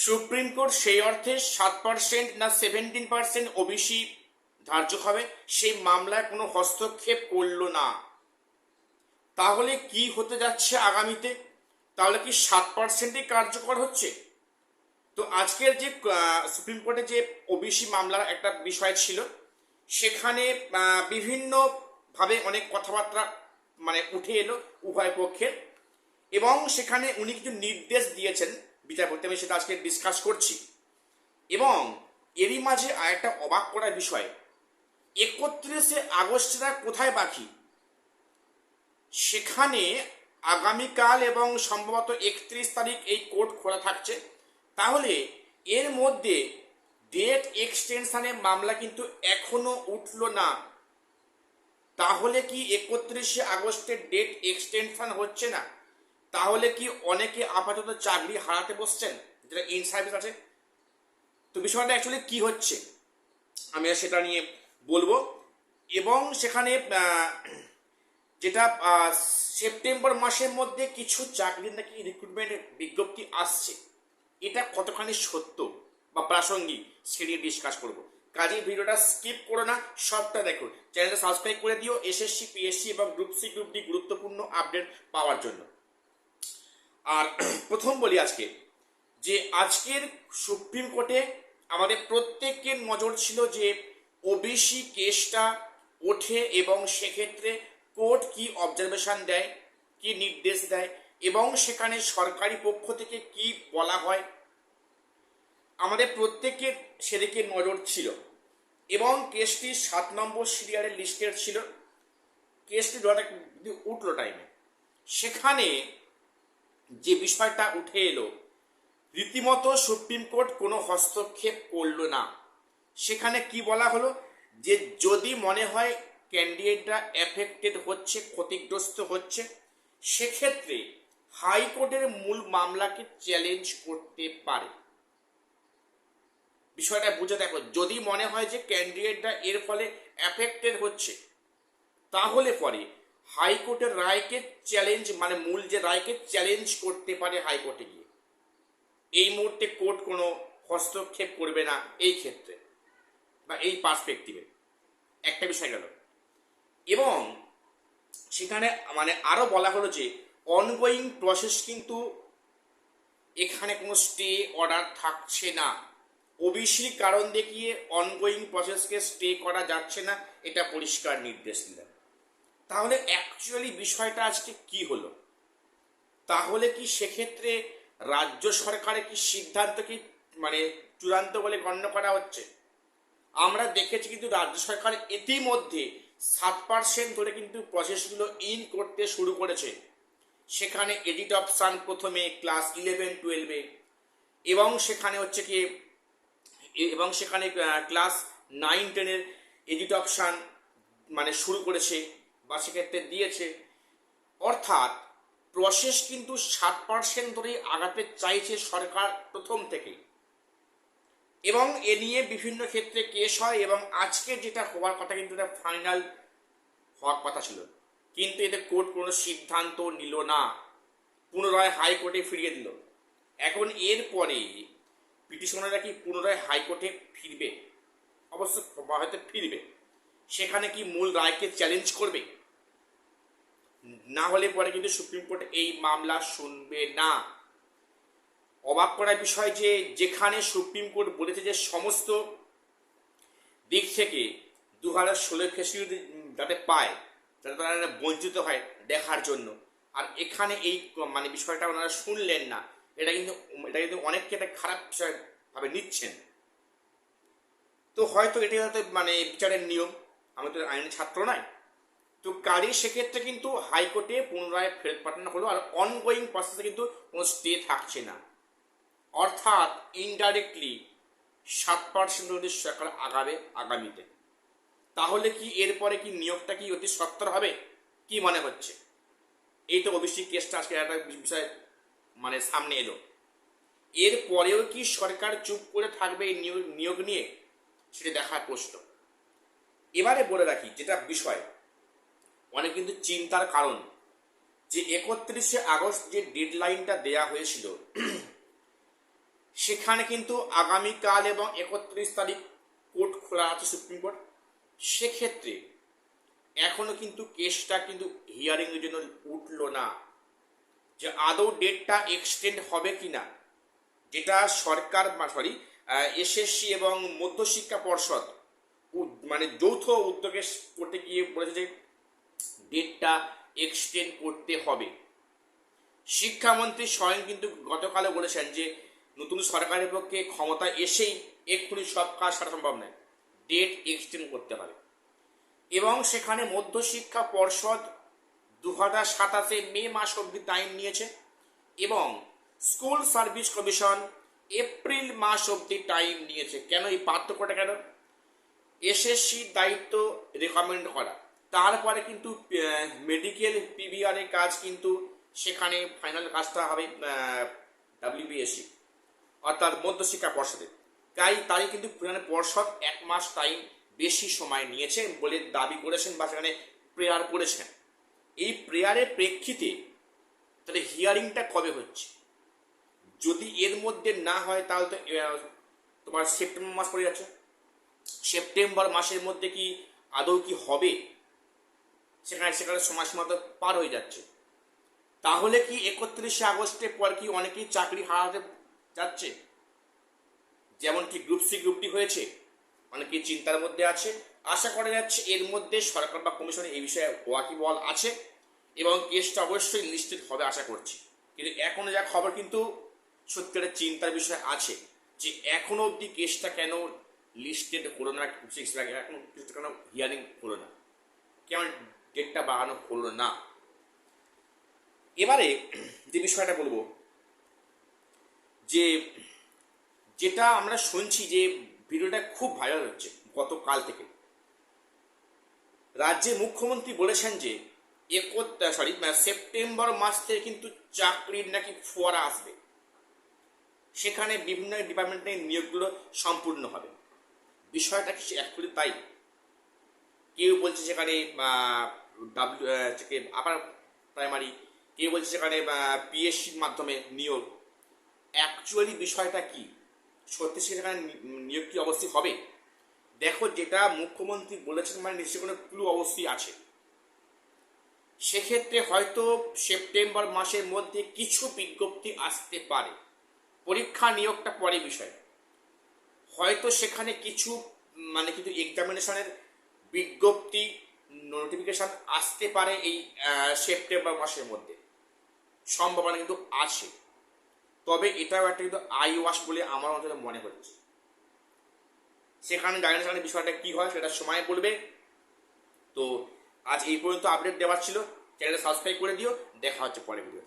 Supreme court সেই অর্থে 7% না 17% ওবিসি ধার্য হবে সেই মামলায় কোনো হস্তক্ষেপ করলো না। তাহলে কি হতে যাচ্ছে আগামীতে? তাহলে কি 7%ই কার্যকর হচ্ছে? তো আজকের যে সুপ্রিম কোর্টে যে ওবিসি মামলার একটা বিষয় ছিল, সেখানে বিভিন্ন ভাবে অনেক কথাবার্তা উঠে এলো উভয় পক্ষের, এবং সেখানে উনি কিছু নির্দেশ দিয়েছেন বিচারপতি। আমি সেটা আজকে ডিসকাস করছি। এবং এরই মাঝে আরেকটা অবাক করার বিষয়, 31শে আগস্টটা কোথায় বাকি? সেখানে আগামীকাল এবং সম্ভবত 31 তারিখ এই কোর্ট খোলা থাকছে। তাহলে এর মধ্যে ডেট এক্সটেনশনের মামলা কিন্তু এখনো উঠল না। তাহলে কি 31শে আগস্টের ডেট এক্সটেনশন হচ্ছে না? তাহলে কি অনেকে আপাতত চাকরি হারাতে বসছেন যেটা ইন সার্ভিস আছে? তো বিষয়টা অ্যাকচুয়ালি কি হচ্ছে আমি সেটা নিয়ে বলবো। এবং সেখানে যেটা সেপ্টেম্বর মাসের মধ্যে কিছু চাকরির নাকি রিক্রুটমেন্টের বিজ্ঞপ্তি আসছে, এটা কতখানি সত্য বা প্রাসঙ্গিক সে নিয়ে ডিসকাস করবো। কাজেই ভিডিওটা স্কিপ করো না, সবটা দেখো। চ্যানেলটা সাবস্ক্রাইব করে দিও এসএসসি, পিএসসি এবং গ্রুপ সি, গ্রুপ ডি গুরুত্বপূর্ণ আপডেট পাওয়ার জন্য। আর প্রথম বলি আজকে যে আজকের সুপ্রিম কোর্টে আমাদের প্রত্যেকের নজর ছিল যে ওবিসি কেসটা ওঠে এবং সেক্ষেত্রে কোর্ট কি অবজারভেশন দেয়, কি নির্দেশ দেয়, এবং সেখানে সরকারি পক্ষ থেকে কি বলা হয়, আমাদের প্রত্যেকের সেদিকে নজর ছিল। এবং কেসটি 7 নম্বর সিরিয়ালের লিস্টের ছিল। কেসটি উঠলো টাইমে, সেখানে যে বিষয়টা উঠে এলো, রীতিমতো সুপ্রিম কোর্ট কোনো হস্তক্ষেপ করলো না। সেখানে কি বলা হলো যে যদি মনে হয় ক্যান্ডিডেটরা এফেক্টেড হচ্ছে, ক্ষতিগ্রস্ত হচ্ছে, সেক্ষেত্রে হাইকোর্টের মূল মামলাকে চ্যালেঞ্জ করতে পারে। বিষয়টা বুঝে দেখো, যদি মনে হয় যে ক্যান্ডিডেটরা এর ফলে এফেক্টেড হচ্ছে, তাহলে পরে হাইকোর্টের রায়কে চ্যালেঞ্জ মূল যে রায়কে চ্যালেঞ্জ করতে পারে হাইকোর্টে গিয়ে। এই মুহূর্তে কোর্ট কোনো হস্তক্ষেপ করবে না এই ক্ষেত্রে বা এই পার্সপেক্টিভে, একটা বিষয় গেল। এবং সেখানে আরো বলা হলো যে অনগোয়িং প্রসেস কিন্তু এখানে কোনো স্টে অর্ডার থাকছে না। ওবিসির কারণ দেখিয়ে অনগোয়িং প্রসেসকে স্টে করা যাচ্ছে না, এটা পরিষ্কার নির্দেশ দিলেন। তাহলে অ্যাকচুয়ালি বিষয়টা আজকে কি হলো? তাহলে কি সেক্ষেত্রে রাজ্য সরকারের কি সিদ্ধান্ত কি চূড়ান্ত বলে গণ্য করা হচ্ছে? আমরা দেখেছি কিন্তু রাজ্য সরকার ইতিমধ্যে 7% ধরে কিন্তু প্রসেসগুলো ইন করতে শুরু করেছে। সেখানে এডিট অপশান প্রথমে ক্লাস 11-12-এ, এবং সেখানে হচ্ছে কি ক্লাস 9-10-এর এডিট অপশান শুরু করেছে বা সেক্ষেত্রে দিয়েছে। অর্থাৎ প্রসেস কিন্তু 7% ধরেই আগাতে চাইছে সরকার প্রথম থেকেই, এবং এ নিয়ে বিভিন্ন ক্ষেত্রে কেস হয়। এবং আজকে যেটা হওয়ার কথা, কিন্তু এটা ফাইনাল হওয়ার কথা ছিল, কিন্তু এতে কোর্ট কোনো সিদ্ধান্ত নিল না, পুনরায় হাইকোর্টে ফিরিয়ে দিল। এখন এরপরে পিটিশনাররা কি পুনরায় হাইকোর্টে ফিরবে? অবশ্য হয়তো ফিরবে। সেখানে কি মূল রায়কে চ্যালেঞ্জ করবে? না হলে পরে কিন্তু সুপ্রিম কোর্ট এই মামলা শুনবে না। অবাক করার বিষয় যে যেখানে সুপ্রিম কোর্ট বলেছে যে সমস্ত দিক থেকে 2016 ফেসিলিটি যাতে পায়, যাতে তারা বঞ্চিত হয় দেখার জন্য, আর এখানে এই বিষয়টা ওনারা শুনলেন না। এটা কিন্তু অনেককে একটা খারাপ বিষয় ভাবে নিচ্ছেন। তো হয়তো এটি হয়তো বিচারের নিয়ম, আমি তো আইনের ছাত্র নয়। তো কাজেই সেক্ষেত্রে কিন্তু হাইকোর্টে পুনরায় ফেরত পাঠানো হলো, আর অনগোয়িং প্রসেসে কিন্তু কোনো স্টে থাকছে না। অর্থাৎ ইনডাইরেক্টলি 7% যদি সরকার আগাবে আগামীতে, তাহলে কি এরপরে কি নিয়োগটা কি অতি সত্তর হবে? কি মনে হচ্ছে? এই তো ওবিসি কেসটা আজকে একটা বিষয় সামনে এলো। এরপরেও কি সরকার চুপ করে থাকবে এই নিয়োগ নিয়ে, সেটা দেখার প্রশ্ন। এবারে বলে রাখি যেটা বিষয় অনেক কিন্তু চিন্তার কারণ, যে 31শে আগস্ট যে ডেডলাইনটা দেয়া হয়েছিল, সেখানে কিন্তু আগামীকাল এবং 31 তারিখ কোর্ট খোলা আছে, সুপ্রিম কোর্ট। সেক্ষেত্রে এখনো কিন্তু কেসটা কিন্তু হিয়ারিং এর জন্য উঠলো না, যে আদৌ ডেটটা এক্সটেন্ড হবে কিনা, যেটা সরকার এসএসসি এবং মধ্যশিক্ষা পর্ষদ মানে যৌথ উদ্যোগে করতে গিয়ে বলেছে যে ডেটটা এক্সটেন্ড করতে হবে। শিক্ষামন্ত্রী স্বয়ং কিন্তু গতকালও বলেছেন যে নতুন সরকারের পক্ষে ক্ষমতা এসেই এক্ষুনি সব কাজ সারা সম্ভব নয়, ডেট এক্সটেন্ড করতে হবে। এবং সেখানে মধ্যশিক্ষা পর্ষদ 2027 মে মাস অবধি টাইম নিয়েছে এবং স্কুল সার্ভিস কমিশন এপ্রিল মাস অবধি টাইম নিয়েছে। কেন এই পার্থক্যটা কেন? এসএসসির দায়িত্ব রেকমেন্ড করা, তারপরে কিন্তু মেডিকেল পিভিআর এর কাজ কিন্তু সেখানে ফাইনাল কাজটা হবে ডাব্লিউবিএসসি অর্থাৎ মধ্যশিক্ষা পর্ষদের। তাই কিন্তু পর্ষদ 1 মাস টাইম বেশি সময় নিয়েছে বলে দাবি করেছেন বা সেখানে প্রেয়ার করেছেন। এই প্রেয়ারের প্রেক্ষিতে তাহলে হিয়ারিংটা কবে হচ্ছে? যদি এর মধ্যে না হয় তাহলে তো তোমার সেপ্টেম্বর মাস পড়ে যাচ্ছে। সেপ্টেম্বর মাসের মধ্যে কি আদৌ কি হবে? সেখানে সময়সীমা তো পার হয়ে যাচ্ছে। তাহলে কি 31শে আগস্টের পর কি অনেকেই চাকরি হারাতে যাচ্ছে? যেমন কি গ্রুপ সি গ্রুপ ডি হয়েছে, অনেকেই চিন্তার মধ্যে আছে। আশা করা যাচ্ছে এর মধ্যে সরকার বা কমিশনের এই বিষয়ে ওয়াকিবহাল আছে এবং কেসটা অবশ্যই লিস্টেড হবে আশা করছি। কিন্তু এখনো যা খবর কিন্তু সত্যিকারের চিন্তার বিষয় আছে যে এখনো অবধি কেসটা কেন লিস্টেড হলো না, এখন কেসটা কেন হিয়ারিং হলো না, কেমন ডেটটা বাড়ানো হলো না। এবারে যে বিষয়টা বলবো, যে যেটা আমরা শুনছি যে ভিডিওটা খুব ভাইরাল হচ্ছে গতকাল থেকে, রাজ্যের মুখ্যমন্ত্রী বলেছেন যে সেপ্টেম্বর মাস থেকে কিন্তু চাকরির নাকি ফোয়ারা আসবে, সেখানে বিভিন্ন ডিপার্টমেন্টের নিয়োগগুলো সম্পূর্ণ হবে। বিষয়টা কি অ্যাকচুয়ালি তাই? কেউ বলছে সেখানে আপার প্রাইমারি, কেউ বলছে সেখানে পিএসসির মাধ্যমে নিয়োগ। অ্যাকচুয়ালি বিষয়টা কি? সত্যি সেখানে নিয়োগ কি অবশ্যই হবে? দেখো, যেটা মুখ্যমন্ত্রী বলেছেন মানে নিশ্চয়ই কোনো ক্লু অবশ্যই আছে। সেক্ষেত্রে হয়তো সেপ্টেম্বর মাসের মধ্যে কিছু বিজ্ঞপ্তি আসতে পারে। পরীক্ষা নিয়োগটা পরে বিষয়, হয়তো সেখানে কিছু কিন্তু এক্সামিনেশনের বিজ্ঞপ্তি নোটিফিকেশন আসতে পারে এই সেপ্টেম্বর মাসের মধ্যে, সম্ভাবনা কিন্তু আছে। তবে এটাও একটা কিন্তু আই ওয়াশ বলে আমার অন্তত মনে হচ্ছে। সেখানে জানি সেখানে বিষয়টা কি হয় সেটা সময় বলবে। তো আজ এই পর্যন্ত আপডেট দেওয়ার ছিল। চ্যানেলটা সাবস্ক্রাইব করে দিও। দেখা হচ্ছে পরের ভিডিও।